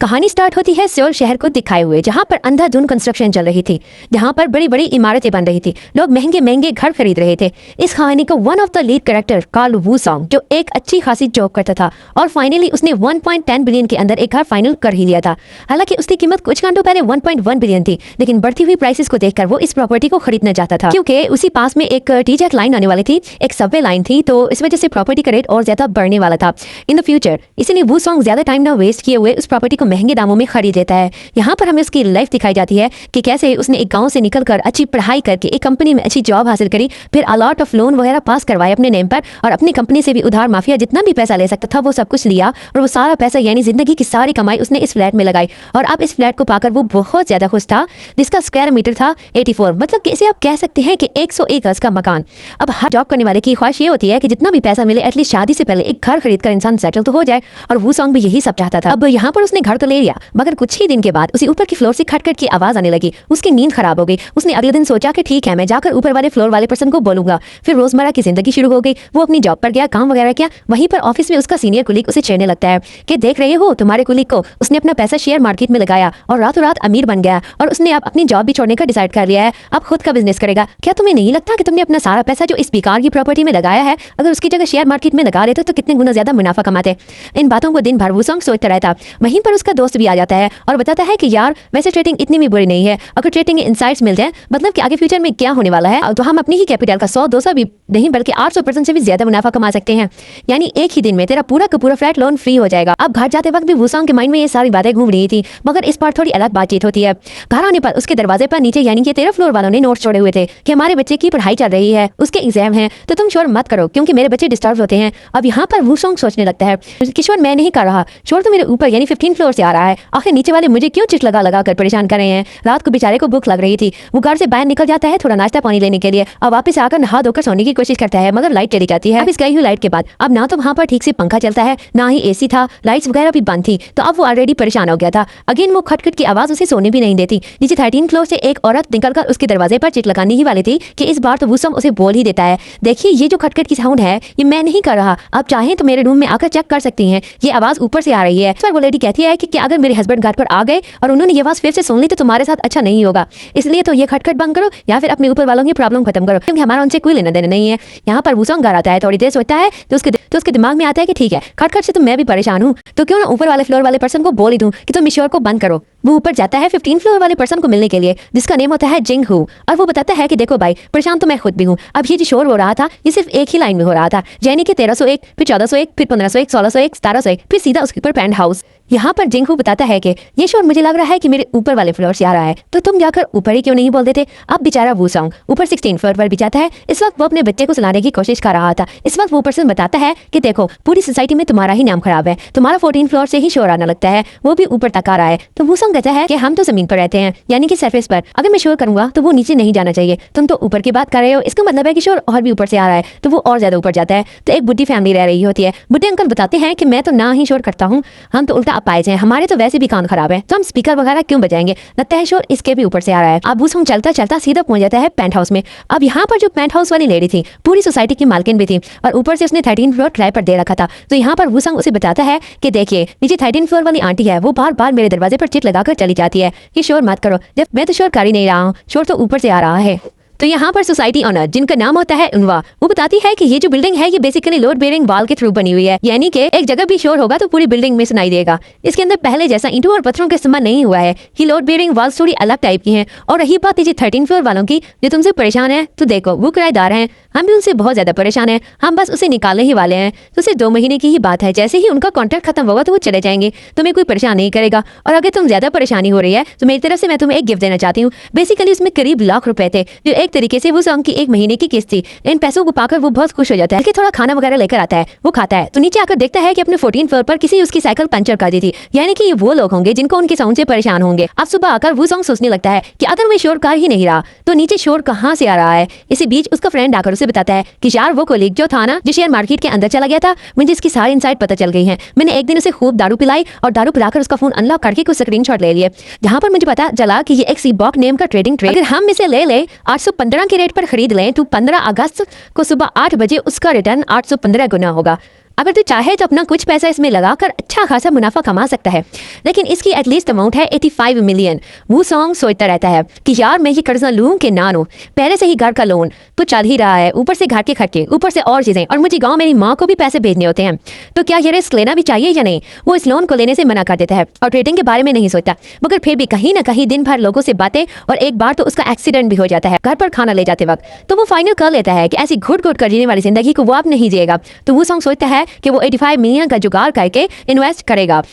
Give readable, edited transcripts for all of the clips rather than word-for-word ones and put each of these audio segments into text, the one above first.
कहानी स्टार्ट होती है सियोल शहर को दिखाए हुए, जहाँ पर अंधाधुंध कंस्ट्रक्शन चल रही थी, जहाँ पर बड़ी बड़ी इमारतें बन रही थी, लोग महंगे महंगे घर खरीद रहे थे। इस कहानी को one of the lead character Carl Woo Song, जो एक अच्छी खासी जॉब करता था और फाइनली उसने 1.10 बिलियन के अंदर एक घर फाइनल कर ही लिया था। हालांकि उसकी कीमत कुछ घंटों पहले 1.1 बिलियन थी, लेकिन बढ़ती हुई प्राइसेस को देखकर वो इस प्रॉपर्टी को खरीदना चाहता था, क्योंकि उसी पास में एक टी-जैक लाइन आने वाली थी, एक सबवे लाइन थी, तो इस वजह से प्रॉपर्टी का रेट और ज्यादा बढ़ने वाला था इन द फ्यूचर। इसलिए वू सॉन्ग ज्यादा टाइम ना वेस्ट किए हुए उस प्रॉपर्टी को महंगे दामों में खरीद लेता है। यहाँ पर हमें उसकी लाइफ दिखाई जाती है कि कैसे उसने एक गांव से निकलकर अच्छी पढ़ाई करके एक कंपनी में अच्छी जॉब हासिल करी, फिर अलॉट ऑफ लोन वगैरह पास करवाए अपने नेम पर, और अपनी कंपनी से भी उधार माफिया जितना भी पैसा ले सकता था वो सब कुछ लिया, और वो सारा पैसा यानी जिंदगी की सारी कमाई उसने इस फ्लैट में लगाई। और अब इस फ्लैट को पाकर वो बहुत ज्यादा खुश था, जिसका स्क्वायर मीटर था 84, मतलब कैसे आप कह सकते हैं कि 101 गज का मकान। अब हर जॉब करने वाले की ख्वाहिश ये होती है कि जितना भी पैसा मिले एटलीस्ट शादी से पहले एक घर खरीदकर इंसान सेटल तो हो जाए, और वो सॉन्ग भी यही सब चाहता था। अब यहाँ पर उसने घर तो ले लिया, मगर कुछ ही दिन के बाद उसी ऊपर की फ्लोर से खटखट की आवाज आने लगी। उसकी नींद खराब हो गई। उसने अगले दिन सोचा कि ठीक है, मैं जाकर ऊपर वाले फ्लोर वाले पर्सन को बोलूंगा। फिर रोजमर्रा की जिंदगी शुरू हो गई। वो अपनी जॉब पर गया, काम वगैरह किया। वहीं पर ऑफिस में उसका सीनियर कुलीग उसे छेड़ने लगता है कि देख रहे हो तुम्हारे कुलीग को, उसने अपना पैसा शेयर मार्केट में लगाया और रातों रात अमीर बन गया, और उसने अब अपनी जॉब भी छोड़ने का डिसाइड कर लिया है, अब खुद का बिजनेस करेगा। क्या तुम्हें नहीं लगता कि तुमने अपना सारा पैसा जो इस बेकार की प्रॉपर्टी में लगाया है, अगर उसकी जगह शेयर मार्केट में लगा लेते तो कितने गुना ज्यादा मुनाफा कमाते। इन बातों को दिन भर वो सॉन्ग सोचता रहता। वहीं पर उसका दोस्त भी आ जाता है और बताता है कि यार वैसे ट्रेडिंग इतनी भी बुरी नहीं है, अगर ट्रेडिंग इनसाइट्स मिल जाए, मतलब कि आगे फ्यूचर में क्या होने वाला है, तो हम अपनी ही कैपिटल का 100-200 भी नहीं बल्कि 800% से भी ज्यादा मुनाफा कमा सकते हैं। यानी एक ही दिन में तेरा पूरा का पूरा फ्लैट लोन फ्री हो जाएगा। अब घर जाते वक्त भी वो सॉन्ग के माइंड में ये सारी बातें घूम रही थी, मगर इस बार थोड़ी अलग बातचीत होती है। घर आने पर उसके दरवाजे पर नीचे यानी कि 13 फ्लोर वालों ने नोट्स छोड़े हुए थे कि हमारे बच्चे की पढ़ाई चल रही है, उसके एग्जाम है, तो तुम शोर मत करो क्योंकि मेरे बच्चे डिस्टर्ब होते हैं। अब यहाँ पर वो सॉन्ग सोचने लगता है कि शोर मैं नहीं कर रहा, शोर तो मेरे ऊपर यानी 15 फ्लोर से आ रहा है। आखिर नीचे वाले मुझे क्यों चिट लगा लगा कर परेशान कर रहे हैं। रात को बेचारे को भूख लग रही थी। वो घर से बाहर निकल जाता है थोड़ा नाश्ता पानी लेने के लिए, और वापस आकर नहा धोकर सोने की कोशिश करता है, मगर लाइट चली जाती है। अब इस गई हुई लाइट के बाद अब ना तो वहाँ पर ठीक से पंखा चलता है, ना ही एसी था, लाइट्स वगैरह भी बंद थी, तो अब वो ऑलरेडी परेशान हो गया था। अगेन वो खटखट की आवाज उसे सोने भी नहीं देती। नीचे 13 फ्लोर से एक औरत निकलकर उसके दरवाजे पर चिट लगाने ही वाली थी कि इस बार तो वो सॉन्ग उसे बोल ही देता है, देखिए ये जो खटखट की साउंड है ये मैं नहीं कर रहा, आप चाहें तो मेरे रूम में आकर चेक कर सकती हैं, ये आवाज ऊपर से आ रही है। वो लेडी कहती है कि अगर मेरे हस्बैंड घर पर आ गए और उन्होंने ये आवाज फिर से सुन ली तो तुम्हारे साथ अच्छा नहीं होगा, इसलिए तो ये खटखट बंद करो या फिर अपने ऊपर वालों की प्रॉब्लम खत्म करो, क्योंकि हमारा उनसे कोई लेना देना नहीं है। यहाँ पर वो सॉन्ग घर आता है, थोड़ी देर सोचता है तो उसके दिमाग में आता है कि ठीक है खटखट से तो मैं भी परेशान हूँ, तो क्यों ना ऊपर वाले फ्लोर वाले पर्सन को बोल ही दूं कि तुम इस शोर को बंद करो। वो ऊपर जाता है 15 फ्लोर वाले पर्सन को मिलने के लिए, जिसका नेम होता है जिंग हू, और वो बताता है कि देखो भाई परेशान तो मैं खुद भी हूँ। अब ये जो शोर हो रहा था ये सिर्फ एक ही लाइन में हो रहा था, यानी कि 1301, फिर 1401, फिर 1501, 1601, 1701, फिर सीधा उसके ऊपर पेंट हाउस। यहाँ पर जिंग हू बताता है कि ये शोर मुझे लग रहा है कि मेरे ऊपर वाले फ्लोर से आ रहा है, तो तुम जाकर ऊपर ही क्यों नहीं बोल देते। अब बेचारा वो सॉन्ग ऊपर 16 फ्लोर पर भी जाता है। इस वक्त वो अपने बच्चे को सुलाने की कोशिश कर रहा था। इस वक्त वो पर्सन बताता है कि देखो पूरी सोसाइटी में तुम्हारा ही नाम खराब है, तुम्हारा 14 फ्लोर से ही शोर आने लगता है, वो भी ऊपर तक आ रहा है। तो वो सॉन्ग कहता है कि हम तो जमीन पर रहते हैं यानी कि सरफेस पर, अगर मैं शोर करूंगा तो वो नीचे नहीं जाना चाहिए, तुम तो ऊपर की बात कर रहे हो, इसका मतलब है कि शोर और भी ऊपर से आ रहा है, तो वो और ज्यादा ऊपर जाता है। तो एक बुढ़ी फैमिली रह रही होती है। बुढ़े अंकल बताते हैं कि मैं तो ना ही शोर करता हूँ, हम तो उल्टा अपाहिज हैं, हमारे तो वैसे भी कान खराब है, तो हम स्पीकर वगैरह क्यों बजाएंगे, लगता है शोर इसके भी ऊपर से आ रहा है। अब वो सॉन्ग चलता चलता सीधा पहुंच जाता है पेंट हाउस में। अब यहाँ पर जो पेंट हाउस वाली लेडी थी पूरी सोसाइटी की मालकिन भी थी, और ऊपर से उसने 13 फ्लोर किराए पर दे रखा था। तो यहाँ पर वो सॉन्ग उसे बताता है कि देखिए नीचे 13 फ्लोर वाली आंटी है, वो बार बार मेरे दरवाजे पर चिट लगाकर चली जाती है कि शोर मत करो, जब मैं तो शोर कर ही नहीं रहा हूँ, शोर तो ऊपर से आ रहा है। तो यहाँ पर सोसाइटी ऑनर जिनका नाम होता है उनवा, वो बताती है कि ये जो बिल्डिंग है ये बेसिकली लोड बेयरिंग वॉल के थ्रू बनी हुई है, यानी कि एक जगह भी शोर होगा तो पूरी बिल्डिंग में सुनाई देगा। इसके अंदर पहले जैसा ईंटों और पत्थरों का इस्तेमाल नहीं हुआ है, ये लोड बेयरिंग वॉल्स थोड़ी अलग टाइप की हैं। और रही बात ये 13 फ्लोर वालों की जो तुमसे परेशान है, तो देखो वो किराएदार हैं, हम भी उनसे बहुत ज्यादा परेशान हैं, हम बस उसे निकालने ही वाले हैं, तो सिर्फ 2 महीने की ही बात है, जैसे ही उनका कॉन्ट्रैक्ट खत्म होगा तो वो चले जाएंगे, तुम्हें कोई परेशान नहीं करेगा। और अगर तुम ज्यादा परेशानी हो रही है तो मेरी तरफ से मैं तुम्हें एक गिफ्ट देना चाहती हूँ। बेसिकली उसमें करीब लाख रुपए थे, जो एक तरीके से वो सॉन्ग की 1 महीने की किस्त थी। इन पैसों को पाकर वो बहुत खुश हो जाता है कि थोड़ा खाना वगैरह लेकर आता है, वो खाता है, तो नीचे आकर देखता है कि अपने 14 फ्लोर पर किसी उसकी साइकिल पंचर कर दी थी, यानी कि ये वो लोग होंगे जिनको उनके साउंड से परेशान होंगे। अब सुबह आकर वो सॉन्ग सोचने लगता है कि अगर मैं शोर कर ही नहीं रहा तो नीचे शोर कहाँ से आ रहा है। इसी बीच उसका फ्रेंड आकर उसे बताता है कि यार वो कोलीग जो था ना, जो शेयर मार्केट के अंदर चला गया था, मुझे इसकी सारी इनसाइड पता चल गई है। मैंने एक दिन उसे खूब दारू पिलाई और दारू पिलाकर उसका फोन अनलॉक करके कुछ स्क्रीनशॉट ले लिए, जहाँ पर मुझे पता चला कि ये एक सीबॉक नेम का ट्रेडिंग ट्रेड, अगर हम इसे ले 815 के रेट पर खरीद लें तो 15 अगस्त को सुबह 8 बजे उसका रिटर्न 815 गुना होगा। अगर तू चाहे तो अपना कुछ पैसा इसमें लगाकर अच्छा खासा मुनाफा कमा सकता है, लेकिन इसकी एटलीस्ट अमाउंट है 85 मिलियन। वो सॉन्ग सोचता रहता है कि यार मैं ये कर्जा लूं कि ना लूं, पहले से ही घर का लोन तो चल ही रहा है, ऊपर से घर के खर्चे, ऊपर से और चीजें, और मुझे गाँव मेरी माँ को भी पैसे भेजने होते हैं, तो क्या ये रिस्क लेना भी चाहिए या नहीं। वो इस लोन को लेने से मना कर देता है और ट्रेडिंग के बारे में नहीं सोचता, मगर फिर भी कहीं ना कहीं दिन भर लोगों से बातें, और एक बार तो उसका एक्सीडेंट भी हो जाता है घर पर खाना ले जाते वक्त। तो वो फाइनल कर लेता है कि ऐसी घुट घुट कर जीने वाली जिंदगी को वो अब नहीं जिएगा। तो वो सॉन्ग सोचता है कि वो 85 मिलियन का जुगाड़ करके इन्वेस्ट करेगा।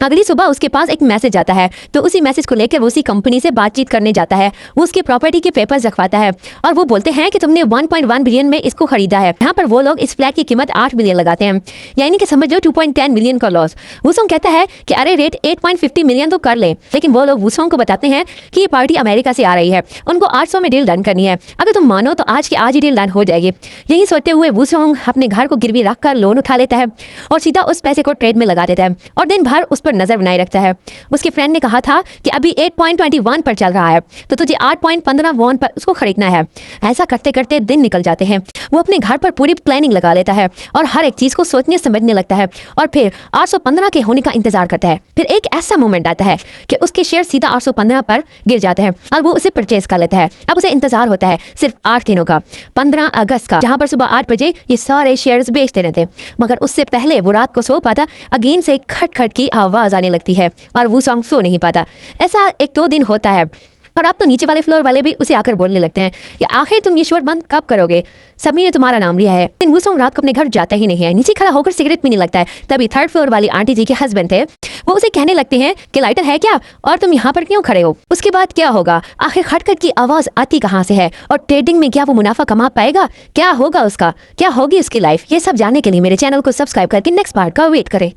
अगली सुबह उसके पास एक मैसेज आता है, तो उसी मैसेज को लेकर वो उसी कंपनी से बातचीत करने जाता है। वो उसकी प्रॉपर्टी के पेपर्स रखवाता है और वो बोलते हैं कि तुमने 1.1 बिलियन में इसको खरीदा है। यहाँ पर वो लोग इस फ्लैट की कीमत 8 मिलियन लगाते हैं, यानी कि समझ लो 2.10 मिलियन का लॉस। वुसोंग कहता है कि अरे रेट 8.50 मिलियन तो कर ले, लेकिन वो लोग वुसोंग को बताते हैं कि ये पार्टी अमेरिका से आ रही है, उनको 800 में डील डन करनी है, अगर तुम मानो तो आज की आज ही डील डन हो जाएगी। यही सोचते हुए वुसोंग अपने घर को गिरवी रखकर लोन उठा लेता है और सीधा उस पैसे को ट्रेड में लगा देता है और दिन भर उस पर नजर बनाए रखता है। उसके फ्रेंड ने कहा था कि अभी 8.21 पर चल रहा है, तो तुझे 8.15 वॉन पर उसको खरीदना है। ऐसा करते करते दिन निकल जाते हैं। वो अपने घर पर पूरी प्लानिंग लगा लेता है और हर एक चीज को सोचने समझने लगता है और फिर 815 के होने का इंतजार करता है। फिर एक ऐसा मोमेंट आता है कि उसके शेयर सीधा 815 पर गिर जाते हैं और वो उसे परचेज कर लेता है। अब उसे इंतजार होता है सिर्फ 8 दिनों का, 15 अगस्त का, जहां पर सुबह 8 बजे ये सारे शेयर्स बेचते रहते। मगर उससे पहले वो रात को सो पाता, अगेन से खट खट की आवाज आने लगती है और वो सॉन्ग सो नहीं पाता। ऐसा 1-2 दिन होता है और अब तो नीचे वाले फ्लोर वाले भी उसे आकर बोलने लगते हैं कि आखिर तुम ये शोर बंद कब करोगे, सभी ने तुम्हारा नाम लिया है। लेकिन वो सॉन्ग रात को अपने घर जाता ही नहीं है, नीचे खड़ा होकर सिगरेट पीने लगता है। तभी 3rd फ्लोर वाली आंटी जी के हस्बैंड थे, वो उसे कहने लगते हैं कि लाइटर है क्या और तुम यहाँ पर क्यों खड़े हो। उसके बाद क्या होगा, आखिर खटखट की आवाज आती कहाँ से है और ट्रेडिंग में क्या वो मुनाफा कमा पाएगा, क्या होगा उसका, क्या होगी उसकी लाइफ, ये सब जानने के लिए मेरे चैनल को सब्सक्राइब करके नेक्स्ट पार्ट का वेट करें।